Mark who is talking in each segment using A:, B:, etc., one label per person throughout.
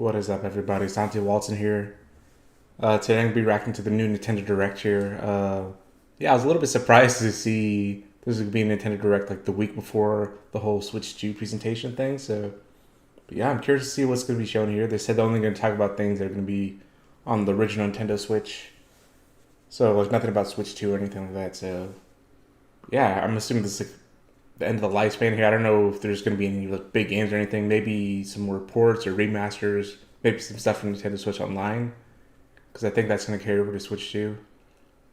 A: What is up, everybody? It's Dante Walton here. Today I'm going to be reacting to the new Nintendo Direct here. I was a little bit surprised to see this would be a Nintendo Direct like the week before the whole Switch 2 presentation thing. But yeah, I'm curious to see what's going to be shown here. They said they're only going to talk about things that are going to be on the original Nintendo Switch. So there's nothing about Switch 2 or anything like that. So yeah, I'm assuming this is like the end of the lifespan here. I don't know if there's going to be any like big games or anything. Maybe some more ports or remasters. Maybe some stuff from Nintendo Switch Online, because I think that's going to carry over to Switch 2.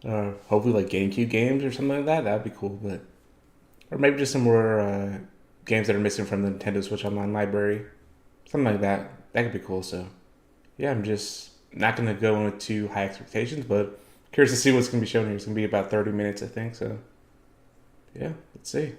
A: Hopefully like GameCube games or something like that. That'd be cool. But or maybe just some more games that are missing from the Nintendo Switch Online library. Something like that. That could be cool. So yeah, I'm just not going to go in with too high expectations, but curious to see what's going to be shown here. It's going to be about 30 minutes, I think. So yeah, let's see.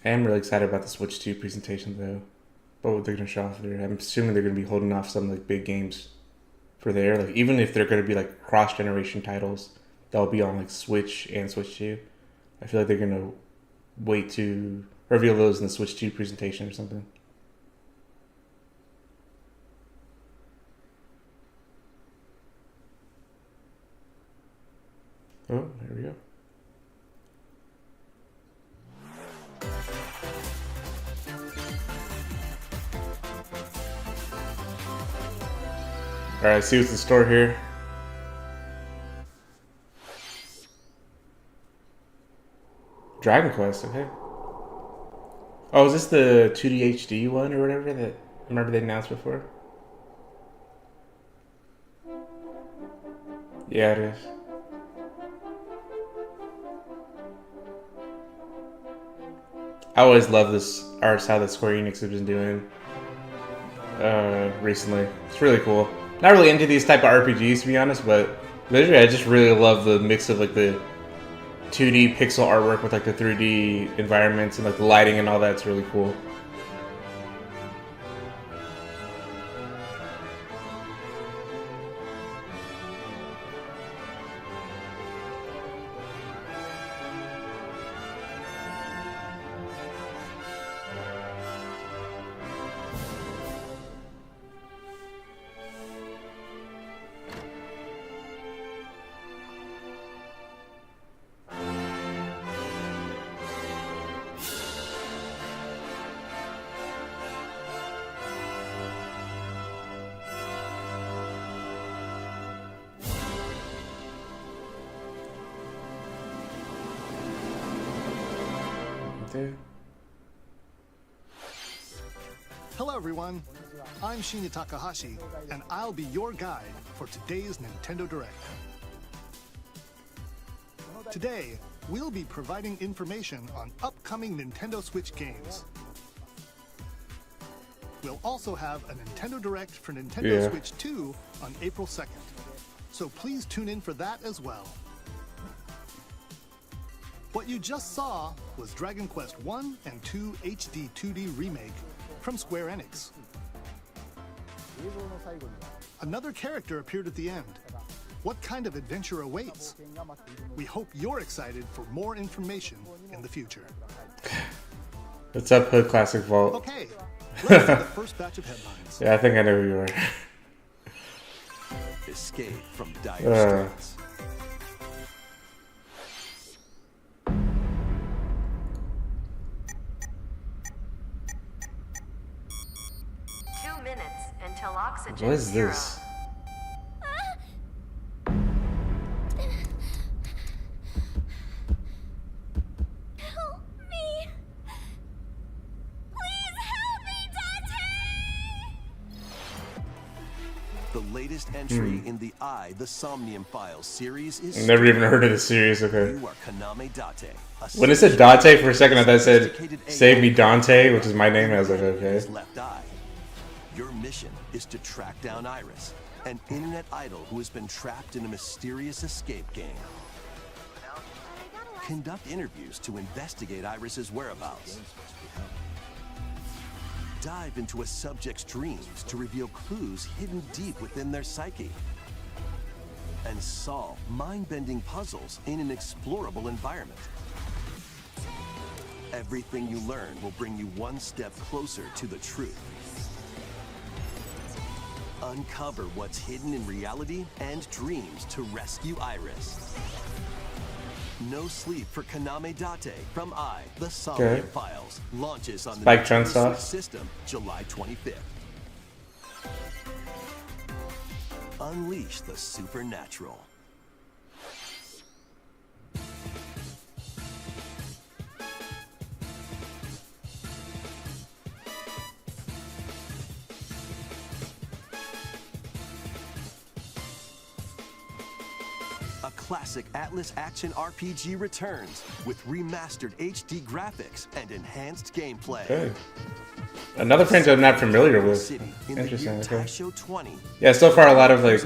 A: I am really excited about the Switch 2 presentation though. But what they're gonna show off there. I'm assuming they're gonna be holding off some like big games for there. Like even if they're gonna be like cross generation titles that'll be on like Switch and Switch 2. I feel like they're gonna wait to reveal those in the Switch 2 presentation or something. Oh, there we go. Alright, see what's in store here. Dragon Quest, okay. Oh, is this the 2D HD one or whatever that I remember they announced before? Yeah, it is. I always love this art style that Square Enix has been doing recently. It's really cool. Not really into these type of RPGs to be honest, but literally I just really love the mix of like the 2D pixel artwork with like the 3D environments and like the lighting and all that. It's really cool. Okay.
B: Hello everyone, I'm Shinya Takahashi, and I'll be your guide for today's Nintendo Direct. Today, we'll be providing information on upcoming Nintendo Switch games. We'll also have a Nintendo Direct for Nintendo Switch 2 on April 2nd, so please tune in for that as well. What you just saw was Dragon Quest 1 and 2 HD 2D Remake from Square Enix. Another character appeared at the end. What kind of adventure awaits? We hope you're excited for more information in the future.
A: What's up, Hood Classic Vault?
B: Okay, let's see the first batch of headlines.
A: Yeah, I think I know who you are.
C: Escape from dire straits.
A: What is this?
D: Help me! Please help me, Dante!
C: The latest entry in the The Somnium Files series is.
A: Never even heard of this series. Okay.
C: You are Kaname Date.
A: When it said Dante for a second, I thought it said "Save me, Dante," which is my name. I was like, okay.
C: Left eye. Your mission is to track down Iris, an internet idol who has been trapped in a mysterious escape game. Conduct interviews to investigate Iris's whereabouts. Dive into a subject's dreams to reveal clues hidden deep within their psyche. and solve mind-bending puzzles in an explorable environment. Everything you learn will bring you one step closer to the truth. Uncover what's hidden in reality and dreams to rescue Iris. No Sleep for Kaname Date from The Solomon Files launches on the
A: Spike
C: Nintendo
A: Chunsoft.
C: Switch system July 25th. Unleash the supernatural. A classic Atlas action RPG returns with remastered HD graphics and enhanced gameplay.
A: Okay. Another franchise I'm not familiar with.
C: City in the
A: Interesting.
C: year
A: Okay.
C: Taisho 20.
A: Yeah, so far a lot of like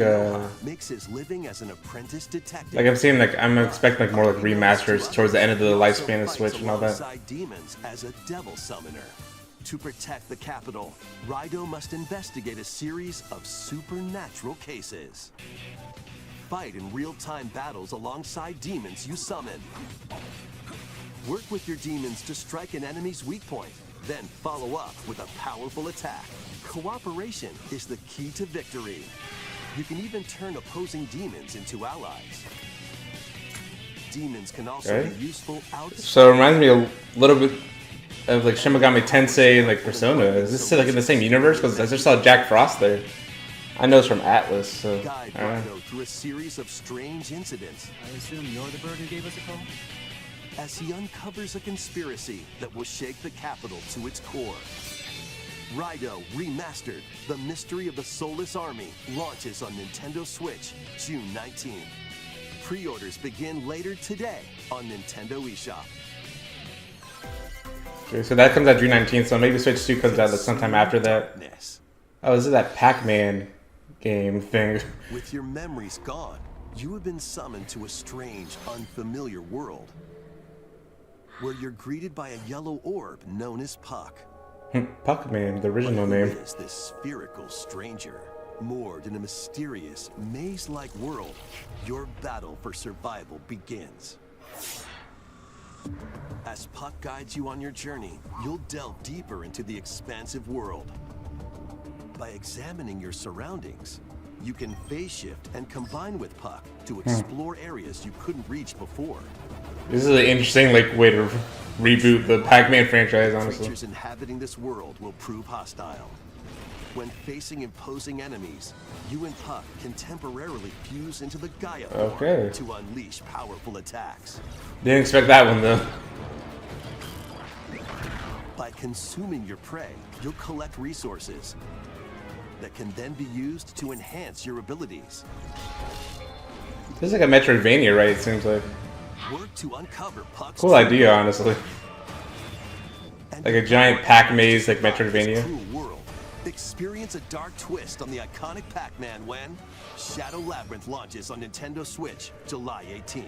C: Makes his living as an apprentice detective.
A: I'm seeing like I'm expecting like more like remasters towards the end of the lifespan of Switch and all that.
C: Alongside demons as a devil summoner. To protect the capital, Raido must investigate a series of supernatural cases. Fight in real-time battles alongside demons you summon. Work with your demons to strike an enemy's weak point, then follow up with a powerful attack. Cooperation is the key to victory. You can even turn opposing demons into allies. Demons can also
A: Okay.
C: be useful outside.
A: So it reminds me a little bit of like Shin Megami Tensei and like Persona. Is this like in the same universe? Because I just saw Jack Frost there. I know it's from Atlas, so
C: Guide
A: I don't know.
C: Raido through a series of strange incidents
E: I assume you're the bird who gave us a call?
C: as he uncovers a conspiracy that will shake the capital to its core. Raido Remastered, The Mystery of the Soulless Army, launches on Nintendo Switch June 19th. Pre-orders begin later today on Nintendo eShop.
A: Okay, so that comes out June 19th, so maybe Switch 2 comes out like sometime after that.
C: Darkness.
A: Oh, is it that Pac-Man game thing?
C: With your memories gone, you have been summoned to a strange, unfamiliar world, where you're greeted by a yellow orb known as Puck.
A: Pac-Man, the original
C: Who
A: name.
C: is this spherical stranger? Moored in a mysterious, maze-like world, your battle for survival begins. As Puck guides you on your journey, you'll delve deeper into the expansive world. By examining your surroundings, you can phase shift and combine with Puck to explore areas you couldn't reach before.
A: This is an interesting like way to reboot the Pac-Man franchise, honestly.
C: Creatures inhabiting this world will prove hostile. When facing imposing enemies, you and Puck can temporarily fuse into the Gaia form
A: Okay.
C: to unleash powerful attacks.
A: Didn't expect that one though.
C: By consuming your prey, you'll collect resources that can then be used to enhance your abilities.
A: This is like a Metroidvania, right? It seems like.
C: Work to uncover Puck's
A: Cool
C: true
A: idea,
C: power
A: honestly.
C: and
A: Like a giant Pac maze, like
C: survive this
A: Metroidvania.
C: cruel world. Experience a dark twist on the iconic Pac-Man when Shadow Labyrinth launches on Nintendo Switch July 18th.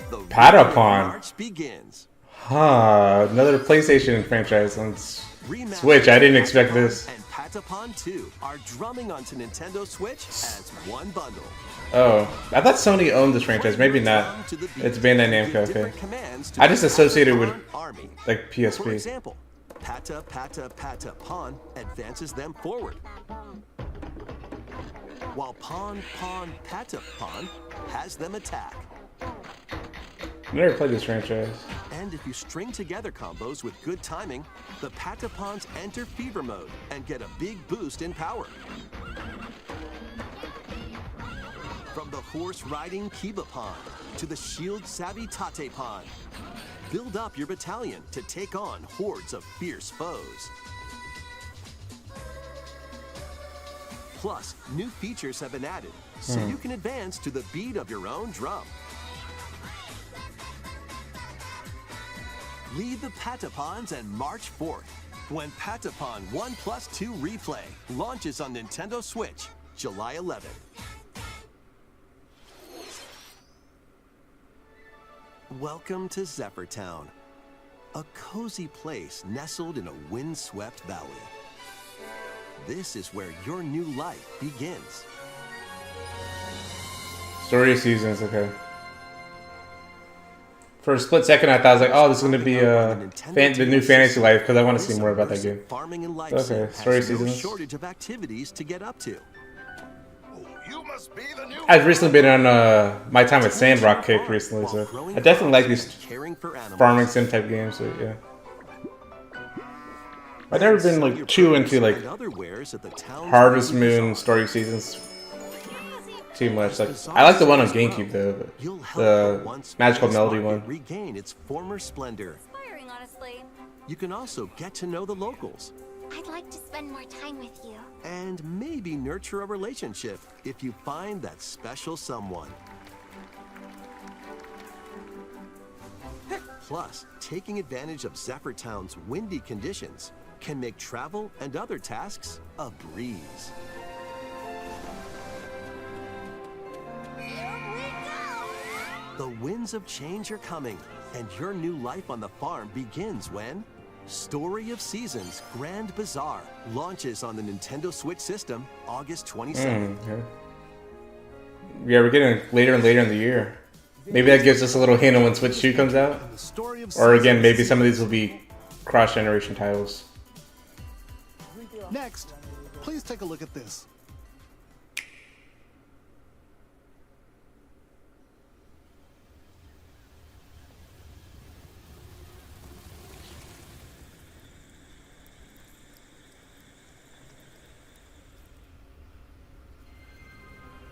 C: The
A: Patapon.
C: March begins.
A: Huh, another PlayStation franchise on
C: Remastered
A: Switch. I didn't expect this.
C: And Patapon 2 are drumming onto Nintendo Switch as one bundle.
A: Oh, I thought Sony owned this franchise. Maybe not. It's Bandai Namco, okay. I just associated with
C: Army.
A: like
C: For
A: PSP.
C: example, Patapon advances them forward. While Patapon has them attack.
A: Never played this franchise.
C: And if you string together combos with good timing, the Patapons enter fever mode and get a big boost in power. From the horse-riding Kibapon to the shield-savvy Tatepon, build up your battalion to take on hordes of fierce foes. Plus, new features have been added, so you can advance to the beat of your own drum. Lead the Patapons and march forth when Patapon 1+2 Replay launches on Nintendo Switch July 11th. Welcome to Zephyr Town, a cozy place nestled in a windswept valley. this is where your new life begins.
A: Story of Seasons, okay. For a split second, I thought I was like, "Oh, this is going to be the new Fantasy Life," because I want to see more about that game.
C: Farming and life
A: Okay,
C: sim
A: Story
C: has no
A: Seasons.
C: shortage of activities to get up to.
B: You must be the new.
A: I've recently been on my time with Sandrock kick recently, so I definitely like these
C: Caring for animals.
A: farming sim type games. So yeah, I've never been like too into like
C: And other wares at the town's
A: Harvest
C: Bazaar.
A: Moon Story of Seasons too much. Like I like the one on GameCube though,
C: You'll
A: but
C: help
A: the
C: once
A: Magical
C: Mass
A: Melody
C: Market
A: one.
C: regain its former splendor.
D: Inspiring, honestly.
C: You can also get to know the locals
D: I'd like to spend more time with you.
C: and maybe nurture a relationship if you find that special someone. Plus, taking advantage of Zephyr Town's windy conditions can make travel and other tasks a breeze.
D: Here we go!
C: The winds of change are coming, and your new life on the farm begins when Story of Seasons Grand Bazaar launches on the Nintendo Switch system August 27th.
A: Okay. Yeah, we're getting later and later in the year. Maybe that gives us a little hint on when Switch 2 comes out.
B: And the story of
A: Or again,
B: Seasons
A: maybe some of these will be cross-generation titles.
B: Next, please take a look at this.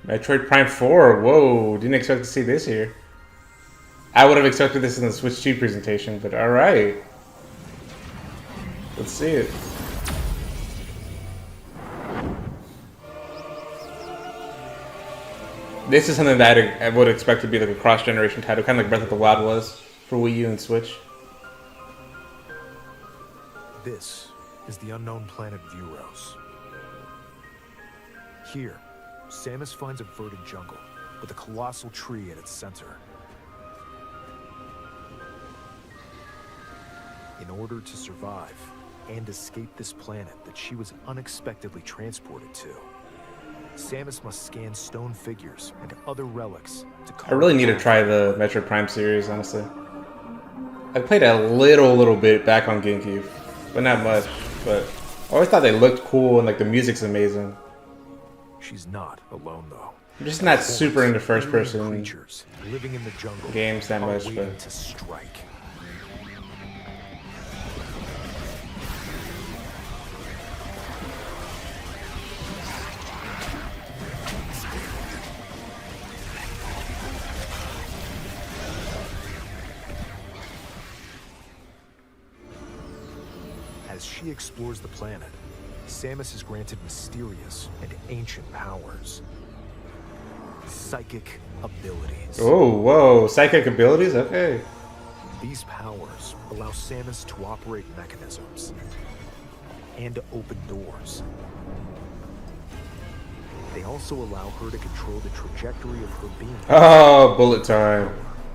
A: Metroid Prime 4, whoa, didn't expect to see this here. I would have expected this in the Switch 2 presentation, but alright. Let's see it. This is something that I would expect to be like a cross-generation title, kind of like Breath of the Wild was for Wii U and Switch.
F: This is the unknown planet Vuros. Here, Samus finds a verdant jungle with a colossal tree at its center. In order to survive and escape this planet that she was unexpectedly transported to, Samus must scan stone figures and other relics to
A: I really need to try the Metroid Prime series, honestly. I played a little bit back on GameCube, but not much. But I always thought they looked cool and like the music's amazing.
F: She's not alone though.
A: I'm just not super into first-person
F: creatures living in the jungle
A: games that
F: are
A: much,
F: waiting
A: but
F: to strike. As she explores the planet, Samus is granted mysterious and ancient powers. Psychic abilities.
A: oh, whoa, psychic abilities, okay.
F: These powers allow Samus to operate mechanisms and to open doors. They also allow her to control the trajectory of her being,
A: Oh, bullet time.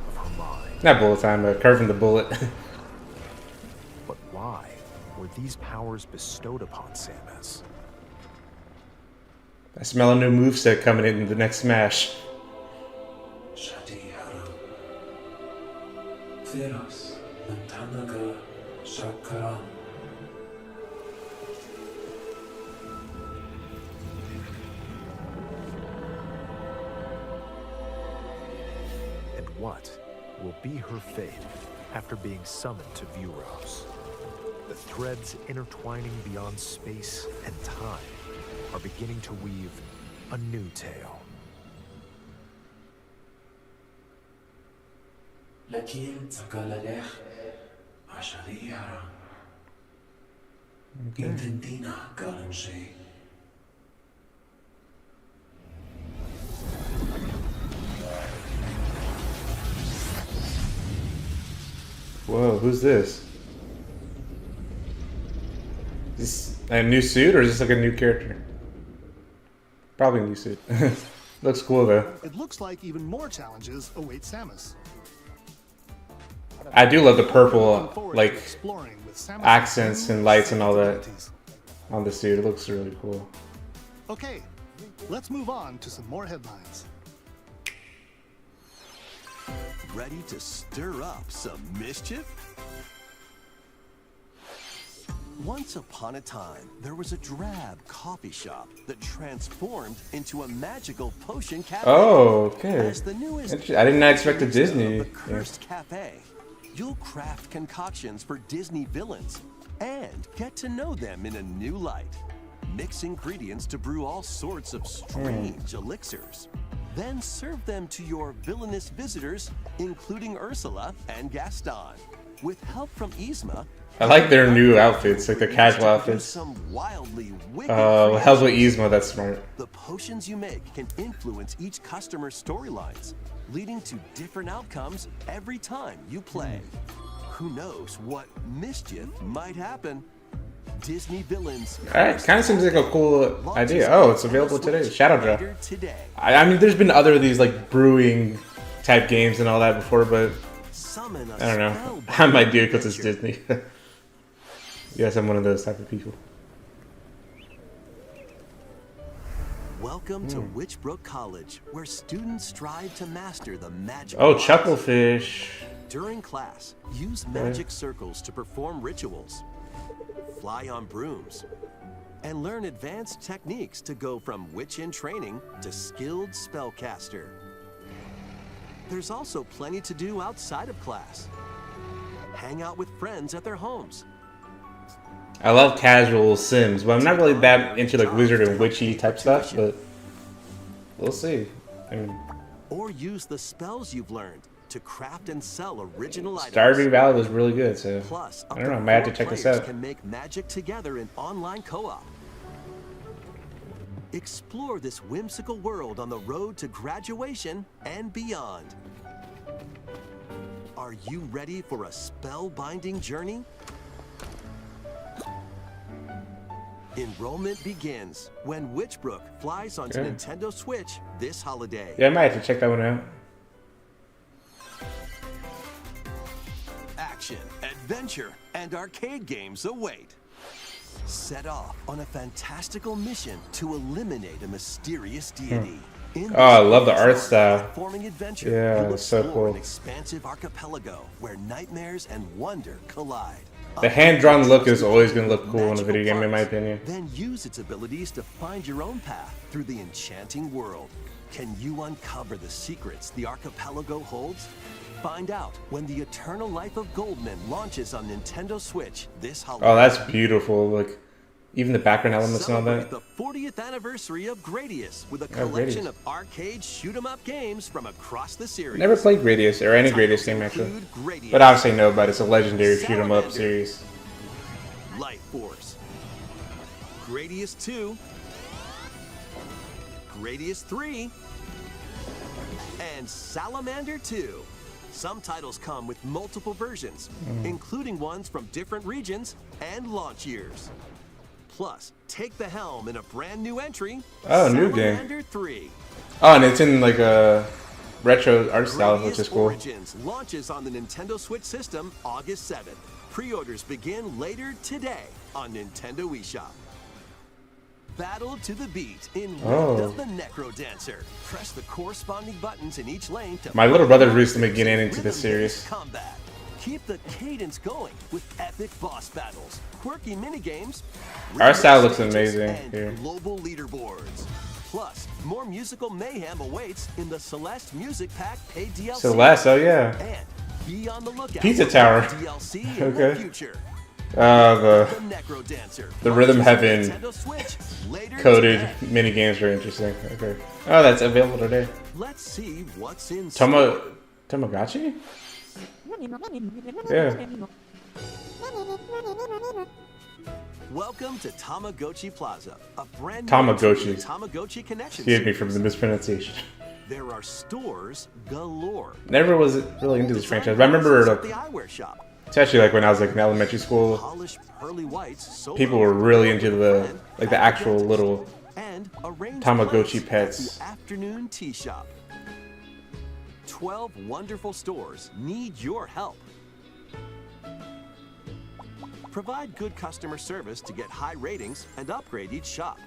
F: of her mind.
A: Not bullet time, but curving the bullet.
F: But why were these powers bestowed upon Samus?
A: I smell a new moveset coming in the next Smash.
G: Shadihara Theros Nantanaga Shakaran.
F: And what will be her fate after being summoned to Vuros? The threads intertwining beyond space and time are beginning to weave a new tale.
G: Lakin Sakalalech Ashadihara Intentina Kalanshi.
A: Whoa, who's this? Is this a new suit or is this like a new character? Probably a new suit. Looks cool though.
B: It looks like even more challenges await Samus.
A: I do love the
B: Looking
A: purple,
B: forward to
A: like,
B: exploring with Samus'
A: accents and lights and all that.
B: abilities.
A: on the suit. It looks really cool.
B: Okay, let's move on to some more headlines.
C: Ready to stir up some mischief? Once upon a time, there was a drab coffee shop that transformed into a magical potion cafe.
A: Oh, okay.
C: As the newest
A: I did not expect a Disney.
C: of the Cursed Cafe, you'll craft concoctions for Disney villains and get to know them in a new light. Mix ingredients to brew all sorts of strange elixirs. Then serve them to your villainous visitors, including Ursula and Gaston. With help from Yzma,
A: I like their new outfits, like their casual outfits.
C: some wildly wicked
A: Help with
C: creations.
A: Yzma, that's smart.
C: The potions you make can influence each customer's storylines, leading to different outcomes every time you play. Who knows what mischief might happen? Disney Villains.
A: Alright, kind of seems like a cool idea. Oh, it's available today. Shadow Draw.
C: Later today.
A: I mean, there's been other of these like brewing type games and all that before, but
C: Summon a
A: I don't know.
C: spellbinding
A: I might do it because it's
C: adventure.
A: Disney. Yes, I'm one of those type of people.
C: Welcome to Witchbrook College, where students strive to master the magic.
A: Oh,
C: arts.
A: Chucklefish.
C: During class, use magic circles to perform rituals, fly on brooms, and learn advanced techniques to go from witch in training to skilled spellcaster. There's also plenty to do outside of class. Hang out with friends at their homes.
A: I love casual Sims, but I'm not really that into like wizard and witchy type stuff, but we'll see. I mean,
C: Or use the spells you've learned to craft and sell original items.
A: Stardew Valley was really good, so
C: Plus,
A: I don't know, I might have to check this out.
C: Can make magic together in online co-op. Explore this whimsical world on the road to graduation and beyond. Are you ready for a spellbinding journey? Enrollment begins when Witchbrook flies onto
A: Okay.
C: Nintendo Switch this holiday.
A: Yeah, I might have to check that one out.
C: Action, adventure, and arcade games await. Set off on a fantastical mission to eliminate a mysterious deity. In
A: Oh, I
C: this
A: love the art
C: bizarre
A: style.
C: platforming adventure,
A: Yeah,
C: you'll
A: it's so
C: explore
A: cool.
C: an expansive archipelago where nightmares and wonder collide.
A: The hand-drawn look is always going to look cool in a video game, in my
C: Magical
A: opinion.
C: parts. Then use its abilities to find your own path through the enchanting world. Can you uncover the secrets the archipelago holds? Find out when the Eternal Life of Goldman launches on Nintendo Switch this holiday.
A: Oh, that's beautiful. Like, even the background elements and all
C: Celebrate
A: that.
C: the 40th anniversary of Gradius with a
A: Oh,
C: collection
A: Gradius.
C: of arcade shoot-'em-up games from across the series.
A: Never played Gradius, or any Gradius game, actually.
C: Include Gradius,
A: But obviously no, but it's a legendary shoot-'em-up series.
C: Light Force, Gradius 2, Gradius 3, and Salamander 2. Some titles come with multiple versions, including ones from different regions and launch years. Plus, take the helm in a brand new entry,
A: Oh, new game.
C: Salamander 3.
A: Oh, and it's in like a retro art style, which
C: Gradius
A: is cool.
C: Origins launches on the Nintendo Switch system August 7th. Pre-orders begin later today on Nintendo eShop. Battle to the beat in World
A: Oh.
C: of the Necro Dancer. Press the corresponding buttons in each lane to
A: My little
C: find
A: brother
C: the
A: recently
C: monsters
A: getting
C: in
A: into this
C: rhythm-based
A: series.
C: Combat. Keep the cadence going with epic boss battles, quirky minigames,
A: Our style looks
C: stages,
A: amazing
C: and
A: here.
C: global leaderboards. Plus, more musical mayhem awaits in the Celeste Music Pack paid DLC.
A: Celeste, oh yeah.
C: And be on the lookout
A: Pizza
C: for
A: Tower.
C: more DLC in the
A: Okay.
C: future.
A: The
C: The Necro Dancer.
A: Rhythm
C: launches
A: Heaven
C: Nintendo Switch later
A: coded
C: today.
A: mini games are interesting. Okay. Oh, that's available today.
C: Let's see what's in
A: Tamagotchi? Yeah.
C: Welcome to Tamagotchi Plaza, a brand new
A: Tamagotchi.
C: entry in the Tamagotchi Connection
A: Excuse me for
C: series.
A: the mispronunciation.
C: There are stores galore.
A: Never was really into this
C: Designed
A: franchise. But I remember,
C: at the
A: like,
C: eyewear shop.
A: especially like when I was like in elementary school,
C: Polished pearly whites. Solo
A: people were really into the
C: brand
A: like the
C: at
A: actual
C: dentist.
A: little
C: And a range
A: Tamagotchi
C: of
A: pets.
C: at the afternoon tea shop. 12 wonderful stores need your help. Provide good customer service to get high ratings and upgrade each shop.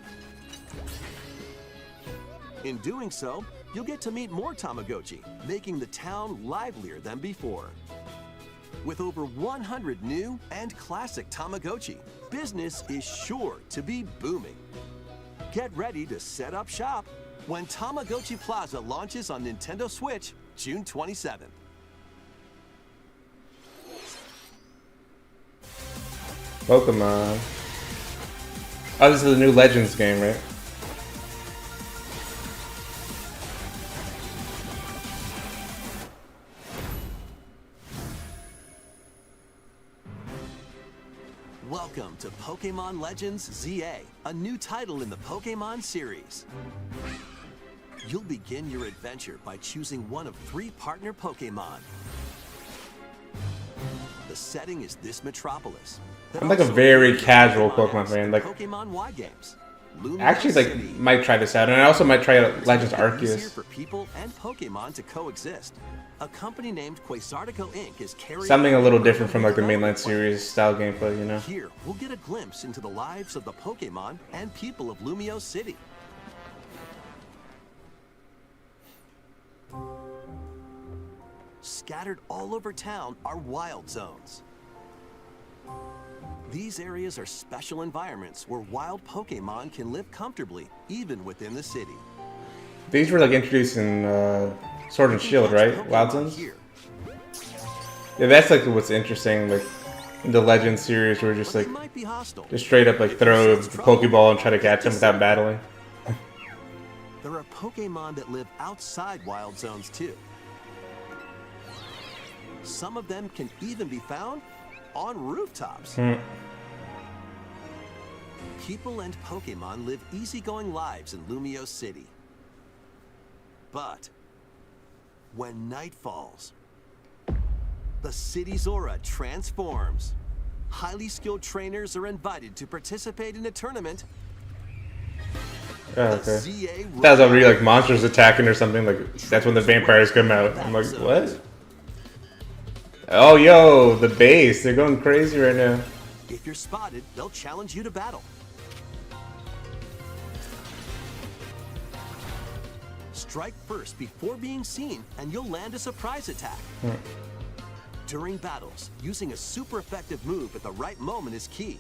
C: In doing so, you'll get to meet more Tamagotchi, making the town livelier than before. With over 100 new and classic Tamagotchi, business is sure to be booming. Get ready to set up shop when Tamagotchi Plaza launches on Nintendo Switch June 27th.
A: Pokemon. Oh, this is the new Legends game, right?
C: Welcome to Pokemon Legends ZA, a new title in the Pokemon series. You'll begin your adventure by choosing one of 3 partner Pokemon. The setting is this metropolis.
A: I'm like a very casual Pokemon fan. Like,
C: Pokemon Y games.
A: actually, like, might try this out, and I also might try out Legends
C: Easier
A: Arceus.
C: for people and Pokemon to coexist. A company named Quasartico Inc. is carrying
A: Something a
C: out
A: little different from like the
C: development
A: mainline
C: plan.
A: series style gameplay, you know.
C: Here, we'll get a glimpse into the lives of the Pokemon and people of Lumio City. Scattered all over town are wild zones. These areas are special environments where wild Pokemon can live comfortably, even within the city.
A: These were like introduced in Sword and Shield, right? Wild Zones.
C: Here,
A: Yeah, that's like what's interesting. Like in the Legends series, where just
C: but
A: like
C: they might be hostile.
A: just straight up like throw the Pokeball and try to catch them without battling.
C: There are Pokemon that live outside wild zones too. Some of them can even be found on rooftops. People and Pokemon live easygoing lives in Lumio City. But when night falls, the city's aura transforms. Highly skilled trainers are invited to participate in a tournament.
A: Oh,
C: The
A: okay.
C: ZA
A: That was already like monsters attacking or something. Like that's when the vampires come out. I'm like, what? Oh, yo, the base. They're going crazy right now.
C: If you're spotted, they'll challenge you to battle. Strike first before being seen, and you'll land a surprise attack. During battles, using a super effective move at the right moment is key.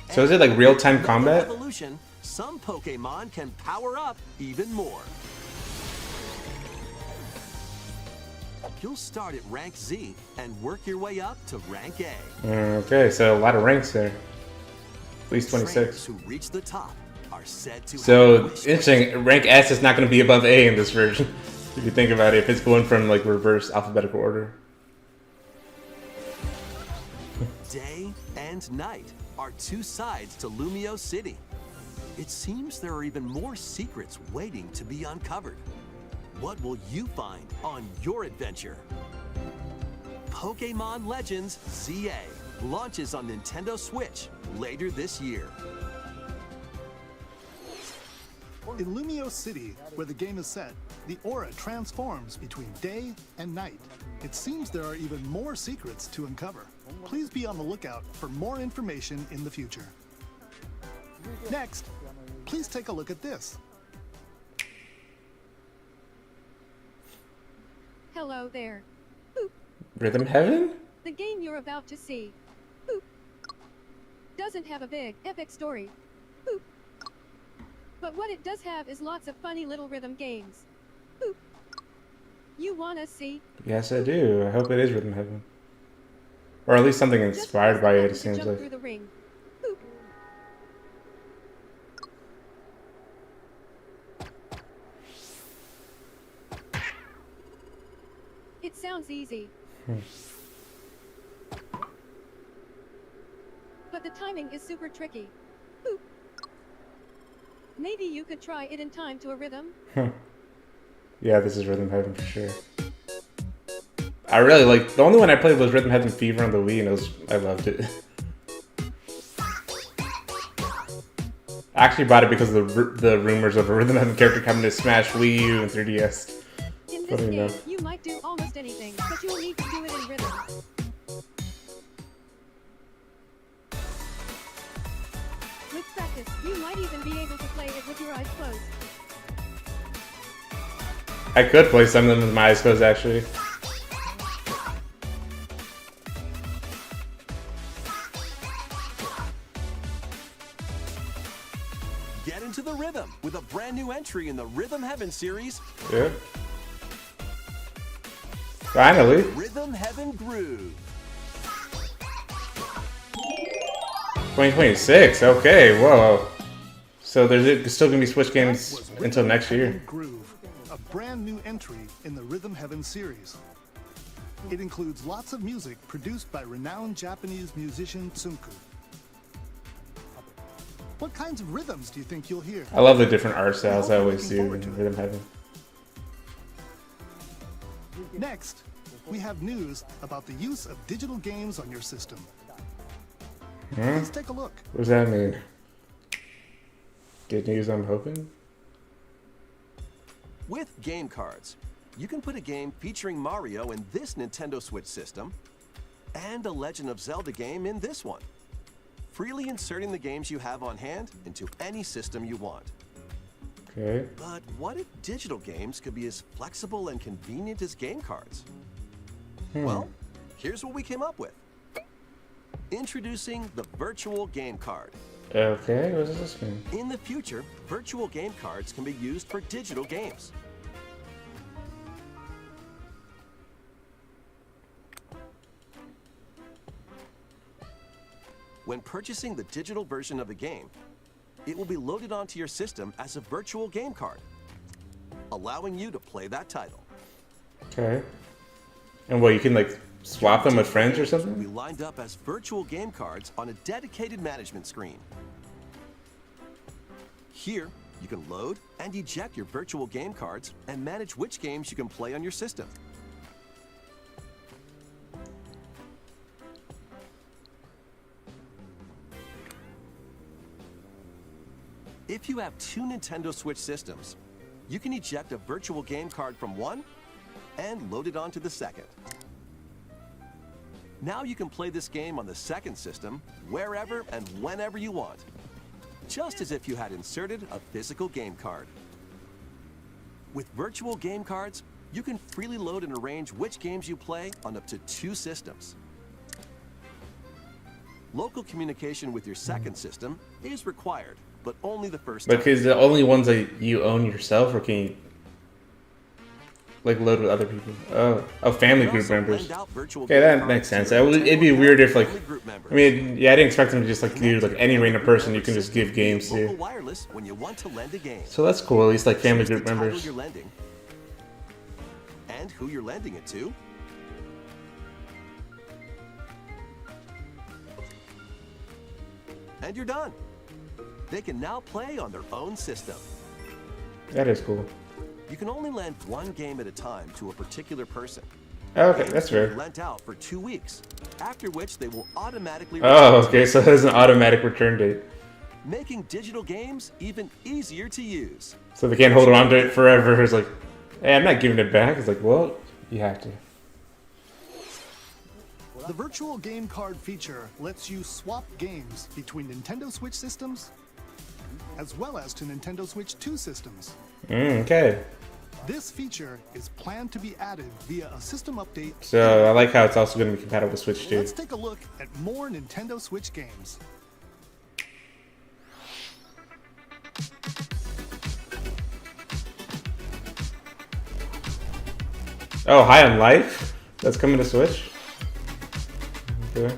A: So is it like real-time
C: With the
A: combat?
C: Evolution, some Pokemon can power up even more. You'll start at rank Z and work your way up to rank A.
A: Okay, so a lot of ranks there. At least
C: Trainers
A: 26.
C: who reach the top are said to
A: So
C: have wished
A: interesting. Rank S is not going to be above A in this version. If you think about it, if it's going from like reverse alphabetical order.
C: Day and night are 2 sides to Lumio City. It seems there are even more secrets waiting to be uncovered. What will you find on your adventure? Pokemon Legends ZA launches on Nintendo Switch later this year.
B: In Lumio City, where the game is set, the aura transforms between day and night. It seems there are even more secrets to uncover. Please be on the lookout for more information in the future. Next, please take a look at this.
H: Hello there.
A: Rhythm Heaven?
H: The game you're about to see doesn't have a big, epic story. But what it does have is lots of funny little rhythm games. You wanna see?
A: Yes, I do. I hope it is Rhythm Heaven. Or at least something
H: Just
A: inspired
H: press
A: by
H: the
A: it,
H: button
A: it
H: to
A: seems
H: jump
A: like.
H: through the ring. It sounds easy. But the timing is super tricky. Maybe you could try it in time to a rhythm?
A: Yeah, this is Rhythm Heaven for sure. I really like, the only one I played was Rhythm Heaven Fever on the Wii, and I loved it. I actually bought it because of the rumors of a Rhythm Heaven character coming to Smash Wii U and 3DS.
H: In this
A: Funny
H: game,
A: enough.
H: you might do almost anything, but you'll need to do it in rhythm. With practice, you might even be able to play it with your eyes closed.
A: I could play some of them with my eyes closed, actually.
C: Get into the rhythm with a brand new entry in the Rhythm Heaven series,
A: Yeah. Finally.
C: Rhythm Heaven Groove.
A: 2026. Okay. Whoa. So there's still gonna be Switch games
B: Was Rhythm
A: until next year.
B: Heaven Groove, a brand new entry in the Rhythm Heaven series. It includes lots of music produced by renowned Japanese musician Tsunku. What kinds of rhythms do you think you'll hear?
A: I love the different art styles I always do in Rhythm Heaven.
B: Next, we have news about the use of digital games on your system. Let's take a look.
A: What does that mean? Good news, I'm hoping.
C: With game cards, you can put a game featuring Mario in this Nintendo Switch system and a Legend of Zelda game in this one, freely inserting the games you have on hand into any system you want.
A: Okay.
C: But what if digital games could be as flexible and convenient as game cards? Well, here's what we came up with. Introducing the Virtual Game Card.
A: Okay. What does this mean?
C: In the future, virtual game cards can be used for digital games. When purchasing the digital version of a game, it will be loaded onto your system as a virtual game card, allowing you to play that title.
A: Okay. And what, you can like swap them with friends or
C: Will be
A: something?
C: lined up as virtual game cards on a dedicated management screen. Here, you can load and eject your virtual game cards and manage which games you can play on your system. If you have two Nintendo Switch systems, you can eject a virtual game card from one and load it onto the second. Now you can play this game on the second system wherever and whenever you want, just as if you had inserted a physical game card. With virtual game cards, you can freely load and arrange which games you play on up to two systems. Local communication with your second system is required, but only the first time.
A: Because the only ones that you own yourself, or can you like load with other people? Oh, family
C: You can
A: group
C: also
A: members.
C: lend out virtual
A: Okay,
C: game
A: that
C: cards
A: makes
C: to
A: sense.
C: your
A: It'd be
C: Nintendo
A: weird if like,
C: family group members.
A: I mean, yeah, I didn't expect them to just like do like any random person you can just give games
C: Local
A: to.
C: wireless when you want to lend a game.
A: So that's cool. At least like family
C: Choose the
A: group
C: title
A: members.
C: you're lending and who you're lending it to. And you're done. They can now play on their own system.
A: That is cool.
C: You can only lend one game at a time to a particular person.
A: Okay,
C: Games
A: that's
C: can be
A: fair.
C: lent out for 2 weeks, after which they will automatically
A: Oh,
C: return to
A: okay.
C: you,
A: So there's an automatic return date.
C: making digital games even easier to use.
A: So they can't hold on to it forever. It's like, hey, I'm not giving it back. It's like, well, you have to.
B: The virtual game card feature lets you swap games between Nintendo Switch systems as well as to Nintendo Switch 2 systems.
A: Okay.
B: This feature is planned to be added via a system update.
A: So I like how it's also going to be compatible with Switch 2.
B: Let's take a look at more Nintendo Switch games.
A: Oh, High on Life? That's coming to Switch? Okay.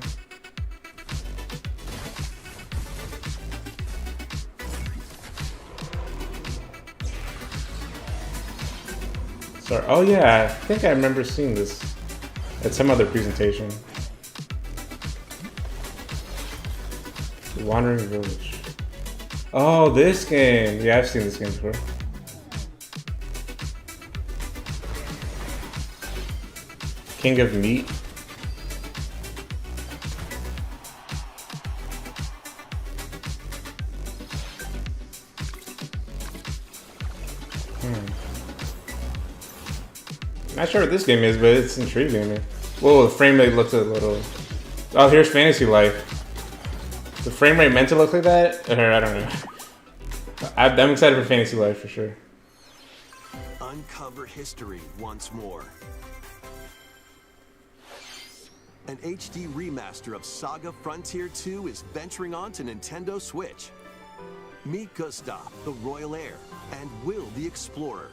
A: Sorry. Oh yeah, I think I remember seeing this at some other presentation. The Wandering Village. Oh, this game. Yeah, I've seen this game before. King of Meat. Not sure what this game is, but it's intriguing. Whoa, the frame rate looks a little. Oh, here's Fantasy Life. The frame rate meant to look like that? Or I don't know. I'm excited for Fantasy Life for sure.
C: Uncover history once more. An HD remaster of Saga Frontier 2 is venturing onto Nintendo Switch. Meet Gustav, the royal heir, and Will the explorer.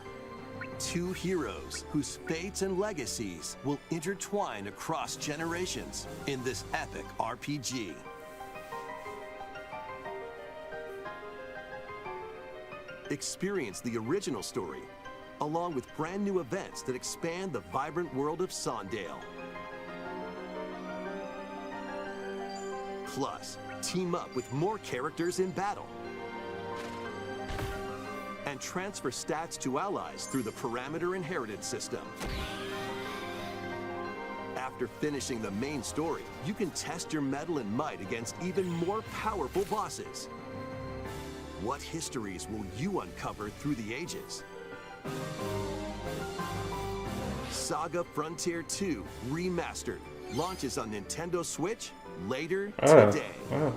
C: Two heroes whose fates and legacies will intertwine across generations in this epic RPG. Experience the original story, along with brand new events that expand the vibrant world of Sondale. Plus, team up with more characters in battle. And transfer stats to allies through the Parameter Inheritance system. After finishing the main story, you can test your mettle and might against even more powerful bosses. What histories will you uncover through the ages? Saga Frontier 2 Remastered launches on Nintendo Switch later today.
A: Wow.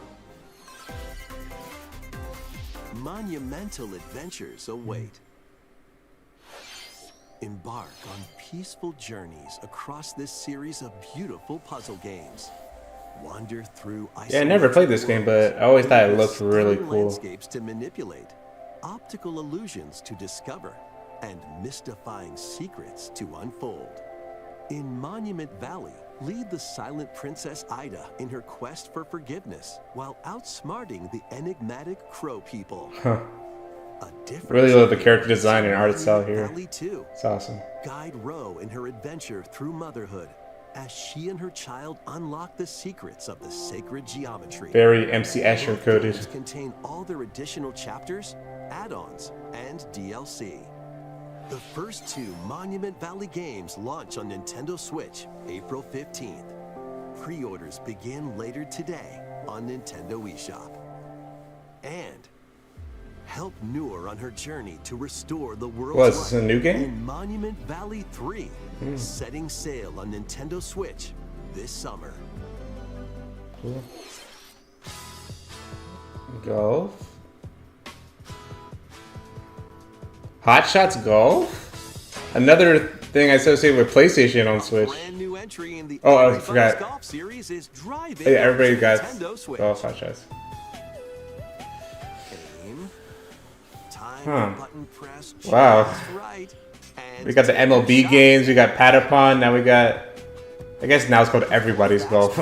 C: Monumental adventures await. Embark on peaceful journeys across this series of beautiful puzzle games. Wander through
A: Yeah, I never played this game, but I always thought it looked really cool.
C: Landscapes to manipulate, optical illusions to discover, and mystifying secrets to unfold. In Monument Valley, lead the silent Princess Ida in her quest for forgiveness while outsmarting the enigmatic Crow people.
A: Huh.
C: A different
A: Really love the character design and art style here.
C: Valley 2.
A: It's awesome.
C: Guide Ro in her adventure through motherhood as she and her child unlock the secrets of the sacred geometry.
A: Very MC Escher coded.
C: Games contain all their additional chapters, add-ons, and DLC. The first two Monument Valley games launch on Nintendo Switch April 15th. Pre-orders begin later today on Nintendo eShop. And help Noor on her journey to restore the world's
A: What, is this a
C: light
A: new game?
C: in Monument Valley 3, setting sail on Nintendo Switch this summer.
A: Cool. Golf. Hot Shots Golf? Another thing I associate with PlayStation on Switch.
C: Brand new entry in the
A: Oh, I
C: Angry Birds
A: forgot.
C: Golf series is driving
A: Yeah, everybody
C: onto
A: got
C: Nintendo Switch.
A: Golf Hot Shots.
C: Aim, time
A: Huh.
C: button press
A: Wow.
C: just right, and
A: We got the MLB games, we got Patapon, now we got... I guess now it's called Everybody's Golf.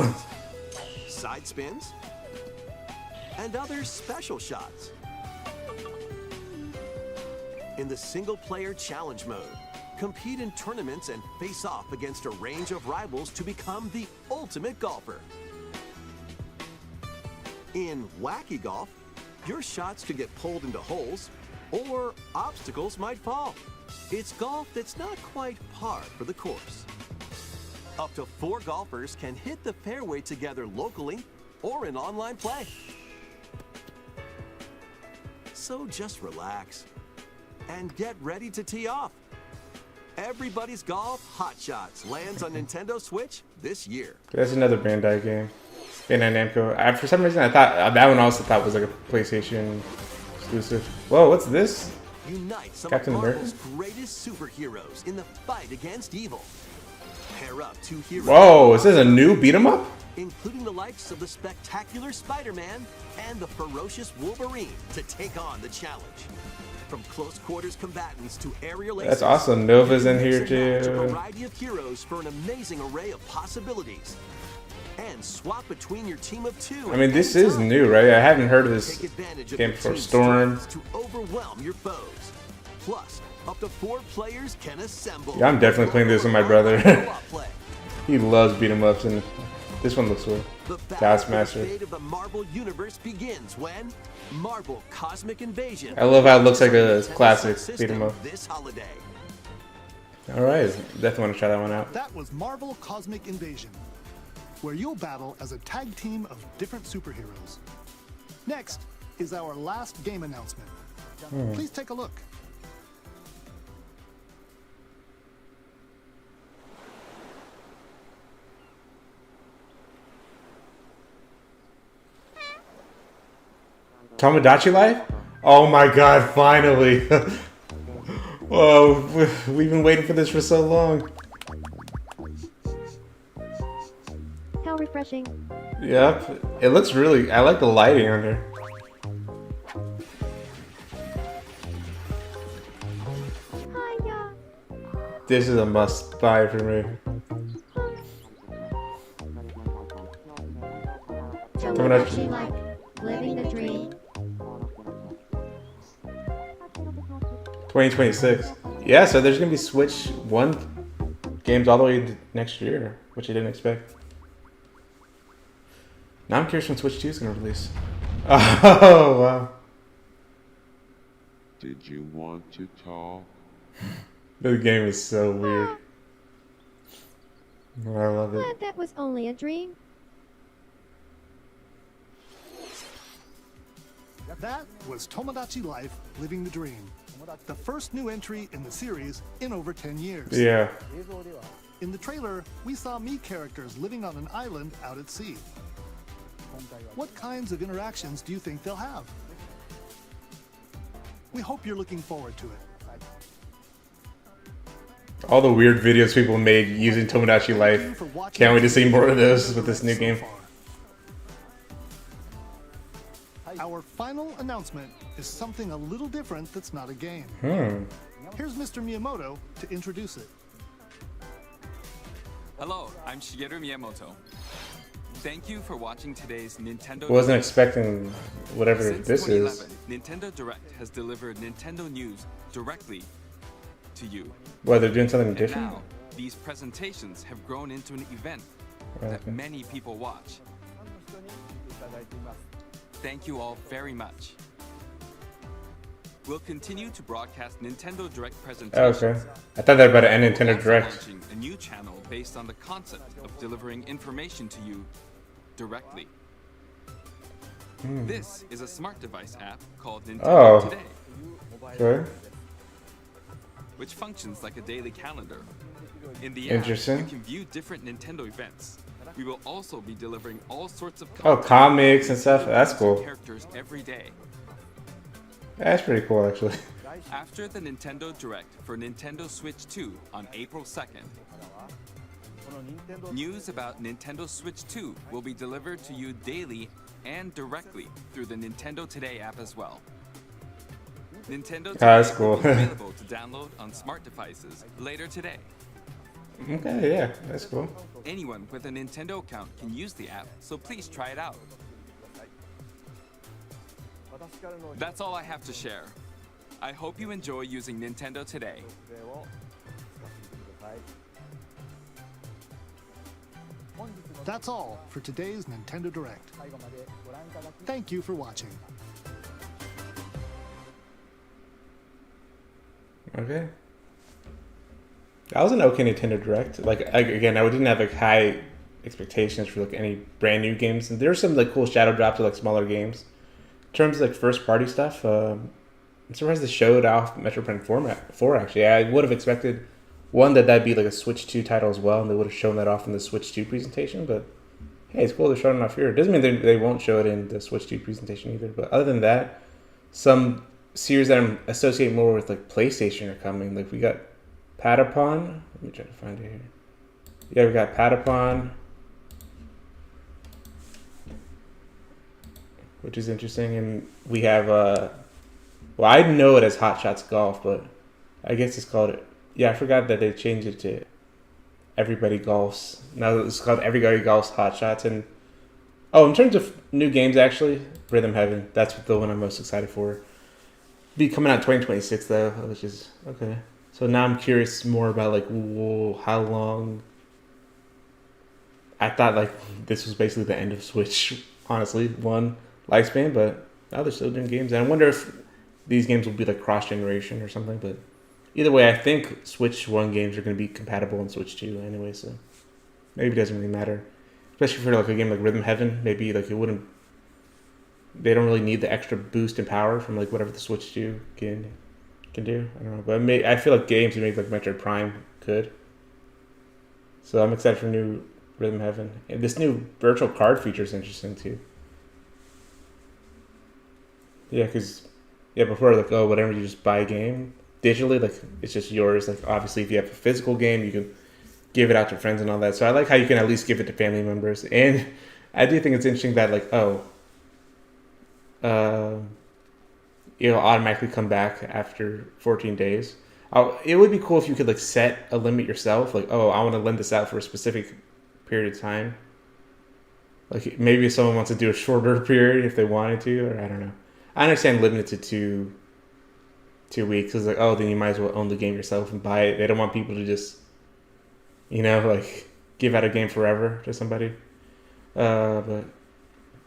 C: side spins, and other special shots. In the single-player challenge mode, compete in tournaments and face off against a range of rivals to become the ultimate golfer. In Wacky Golf, your shots could get pulled into holes, or obstacles might fall. It's golf that's not quite par for the course. Up to 4 golfers can hit the fairway together locally or in online play. So just relax and get ready to tee off. Everybody's Golf Hot Shots lands on Nintendo Switch this year.
A: That's another Bandai game. Bandai Namco. For some reason, I thought that one I also thought was like a PlayStation exclusive. Whoa, what's this?
C: Unite some
A: Captain
C: of
A: America?
C: Marvel's greatest superheroes in the fight against evil. Pair up 2 heroes.
A: Whoa, is this a new beat 'em up?
C: Including the likes of the spectacular Spider-Man and the ferocious Wolverine to take on the challenge. From close quarters combatants to aerial
A: That's
C: aces,
A: awesome. Nova's in
C: mix
A: here
C: and match a
A: too.
C: variety of heroes for an amazing array of possibilities. And swap between your team of 2.
A: I mean, this
C: at
A: is
C: any time.
A: new, right? I haven't heard of this
C: Take advantage of
A: game
C: your
A: before.
C: team's
A: Storm.
C: strengths to overwhelm your foes. Plus, up to 4 players can assemble.
A: Yeah, I'm definitely playing this with my brother.
C: Co-op play.
A: He loves beat 'em ups, and this one looks cool.
C: The battle for the
A: Taskmaster.
C: fate of the Marvel Universe begins when Marvel Cosmic Invasion.
A: I love how it looks like a
C: Nintendo
A: classic
C: system
A: beat 'em up.
C: this holiday.
A: All right, definitely want to try that one out.
B: That was Marvel Cosmic Invasion, where you'll battle as a tag team of different superheroes. Next is our last game announcement. Please take a look.
A: Tomodachi Life? Oh my god, finally! Whoa, we've been waiting for this for so long.
H: How refreshing.
A: Yep, it looks really. I like the lighting on there.
H: Hiya.
A: This is a must buy for me.
H: Tomodachi Life. Living the dream.
A: 2026. Yeah, so there's gonna be Switch 1 games all the way to next year, which I didn't expect. Now I'm curious when Switch 2 is gonna release. Oh wow.
I: Did you want to talk?
A: The game is so weird. I love it.
H: Glad that was only a dream.
B: That was Tomodachi Life Living the Dream, the first new entry in the series in over 10 years.
A: Yeah.
B: In the trailer, we saw Mii characters living on an island out at sea. What kinds of interactions do you think they'll have? We hope you're looking forward to it.
A: All the weird videos people made using Tomodachi Life. Can't wait to see more of those with this new game.
B: Our final announcement is something a little different that's not a game. Here's Mr. Miyamoto to introduce it.
E: Hello, I'm Shigeru Miyamoto. Thank you for watching today's Nintendo.
A: Wasn't expecting whatever
E: Since
A: this is.
E: 2011, Nintendo Direct has delivered Nintendo news directly to you.
A: Well, they're doing something
E: And
A: different.
E: now, these presentations have grown into an event that
A: Okay.
E: many people watch. Thank you all very much. We'll continue to broadcast Nintendo Direct presentations.
A: Okay. I thought they were about to end
E: We're
A: Nintendo
E: also
A: Direct.
E: launching a new channel based on the concept of delivering information to you directly. This is a smart device app called Nintendo
A: Oh.
E: Today,
A: Okay.
E: which functions like a daily calendar. In the
A: Interesting.
E: app, you can view different Nintendo events. We will also be delivering all sorts of
A: Oh,
E: content
A: comics and stuff. That's
E: and
A: cool.
E: characters every day.
A: That's pretty cool, actually.
E: After the Nintendo Direct for Nintendo Switch 2 on April 2nd, news about Nintendo Switch 2 will be delivered to you daily and directly through the Nintendo Today app as well. Nintendo Today
A: that's cool.
E: will be available to download on smart devices later today.
A: Okay, yeah, that's cool.
E: Anyone with a Nintendo account can use the app, so please try it out. That's all I have to share. I hope you enjoy using Nintendo Today.
B: That's all for today's Nintendo Direct. Thank you for watching.
A: Okay. That was an okay Nintendo Direct. Like again, I didn't have like high expectations for like any brand new games, and there were some like cool shadow drops of like smaller games. In terms of like first party stuff, I'm surprised they showed off Metroid Prime 4 actually. I would have expected one that'd be like a Switch 2 title as well, and they would have shown that off in the Switch 2 presentation. But hey, it's cool they're showing it off here. It doesn't mean they won't show it in the Switch 2 presentation either. But other than that, some series that I'm associating more with like PlayStation are coming. Like we got Patapon. Let me try to find it here. Yeah, we got Patapon, which is interesting, and we have well, I know it as Hot Shots Golf, but I guess it's called it. Yeah, I forgot that they changed it to Everybody Golfs. Now it's called Everybody Golfs Hot Shots. And oh, in terms of new games, actually, Rhythm Heaven. That's the one I'm most excited for. Be coming out 2026 though, which is okay. So now I'm curious more about like, whoa, how long. I thought like this was basically the end of Switch, honestly, one lifespan, but now they're still doing games. And I wonder if these games will be like cross generation or something. But either way, I think Switch 1 games are going to be compatible in Switch 2 anyway, so maybe it doesn't really matter. Especially for like a game like Rhythm Heaven, maybe like it wouldn't. They don't really need the extra boost in power from like whatever the Switch 2 can do. I don't know, but I feel like games made like Metroid Prime could. So I'm excited for new Rhythm Heaven. And this new virtual card feature is interesting too. Yeah, because before like whatever you just buy a game digitally, like it's just yours. Like obviously, if you have a physical game, you can give it out to friends and all that. So I like how you can at least give it to family members, and I do think it's interesting that like it'll automatically come back after 14 days. It would be cool if you could like set a limit yourself, like I want to lend this out for a specific period of time. Like maybe if someone wants to do a shorter period if they wanted to, or I don't know. I understand limited to 2 weeks. It's like then you might as well own the game yourself and buy it. They don't want people to just like give out a game forever to somebody. But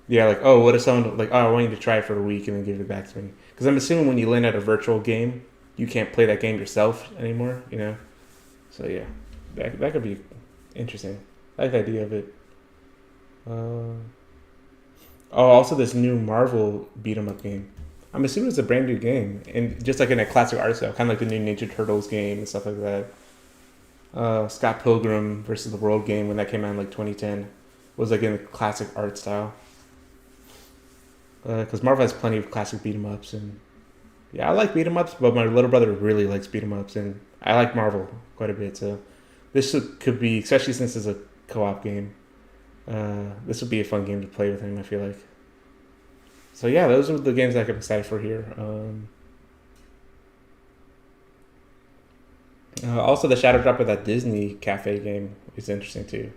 A: yeah, like what if someone like I want you to try it for a week and then give it back to me? Because I'm assuming when you lend out a virtual game, you can't play that game yourself anymore. So yeah, that could be interesting. I like the idea of it. Also this new Marvel beat 'em up game. I'm assuming it's a brand new game, and just like in a classic art style, kind of like the new Ninja Turtles game and stuff like that. Scott Pilgrim versus the World game when that came out in like 2010 was like in a classic art style. Because Marvel has plenty of classic beat 'em ups, and yeah, I like beat 'em ups, but my little brother really likes beat 'em ups, and I like Marvel quite a bit. So this could be, especially since it's a co-op game. This would be a fun game to play with him, I feel like. So yeah, those are the games that I'm excited for here. Also, the shadow drop of that Disney Cafe game is interesting too.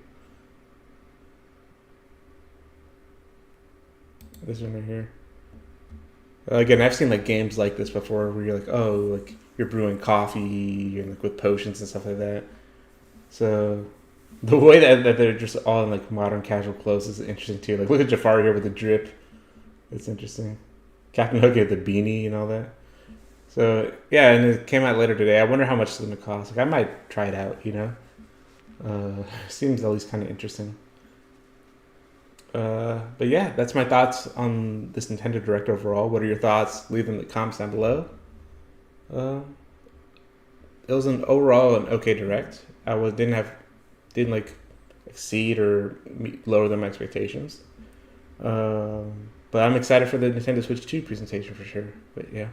A: This one right here. Again, I've seen like games like this before, where you're like, like you're brewing coffee and like with potions and stuff like that. So the way that they're just all in like modern casual clothes is interesting too. Like look at Jafar here with the drip. It's interesting. Captain Hook had the beanie and all that. So yeah, and it came out later today. I wonder how much it's gonna cost. Like I might try it out. Seems at least kind of interesting. But yeah, that's my thoughts on this Nintendo Direct overall. What are your thoughts? Leave them in the comments down below. It was an okay Direct. I didn't like exceed or lower than my expectations. But I'm excited for the Nintendo Switch 2 presentation for sure. But yeah.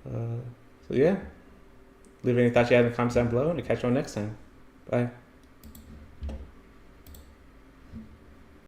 A: So yeah. Leave any thoughts you have in the comments down below, and I'll catch you on next time. Bye.